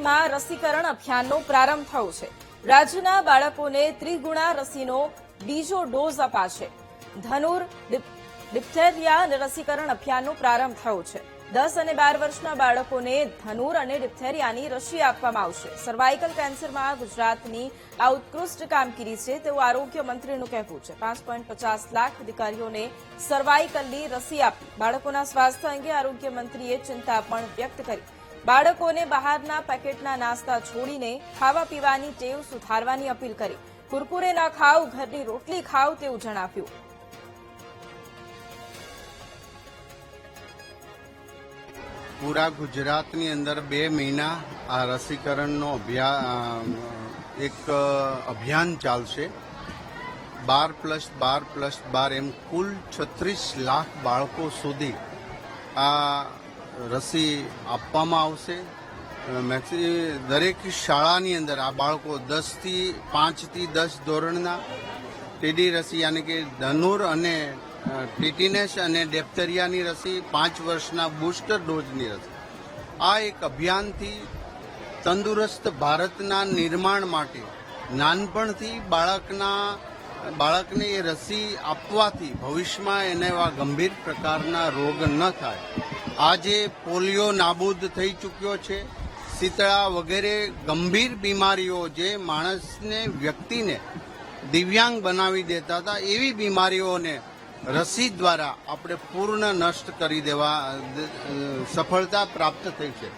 ગુજરાતમાં રસીકરણ અભિયાનનો પ્રારંભ થયો છે। રાજ્યના બાળકોને ત્રિગુણા રસીનો બીજો ડોઝ અપાશે। ધનુર ડિપ્થેરિયા રસીકરણ અભિયાનનો પ્રારંભ થયો છે। 10 અને 12 વર્ષના બાળકોને ધનુર અને ડિપ્થેરિયાની રસી આપવામાં આવશે। સર્વાઇકલ કેન્સરમાં ગુજરાતની આ ઉત્કૃષ્ટ કામગીરી છે તેવું આરોગ્ય મંત્રીનું કહેવું છે। 5.50 લાખ અધિકારીઓને સર્વાઇકલની રસી આપી બાળકોના સ્વાસ્થ્ય અંગે આરોગ્ય મંત્રીએ ચિંતા પણ વ્યક્ત કરી। બાળકોને બહારના પેકેટના નાસ્તા છોડીને ખાવા પીવાની ટેવ સુધારવાની અપીલ કરી। કુરકુરે ન ખાવ, ઘરની રોટલી ખાવ તેવું જણાવ્યું। पूरा गुजरातनी अंदर 2 महीना आ रसीकरणनो एक अभियान चालशे। 12+12+12 एम कुल 36 लाख बाळको सुधी आ रसी आपवामां आवशे। दरेक शाळानी अंदर आ बाळको 5 થી 10 ધોરણના ટીડી રસી यानी कि धनुर अने ટીટીનેસ અને ડેપ્થેરિયાની રસી 5 વર્ષના બૂસ્ટર ડોઝની રસી આ એક અભિયાનથી તંદુરસ્ત ભારતના નિર્માણ માટે નાનપણથી બાળકને એ રસી આપવાથી ભવિષ્યમાં એને એવા ગંભીર પ્રકારના રોગ ન થાય। આજે પોલિયો નાબૂદ થઈ ચૂક્યો છે। શીતળા વગેરે ગંભીર બીમારીઓ જે માણસને વ્યક્તિને દિવ્યાંગ બનાવી દેતા હતા એવી બીમારીઓને રસી દ્વારા આપણે પૂર્ણ નષ્ટ કરી દેવા સફળતા પ્રાપ્ત થઈ છે।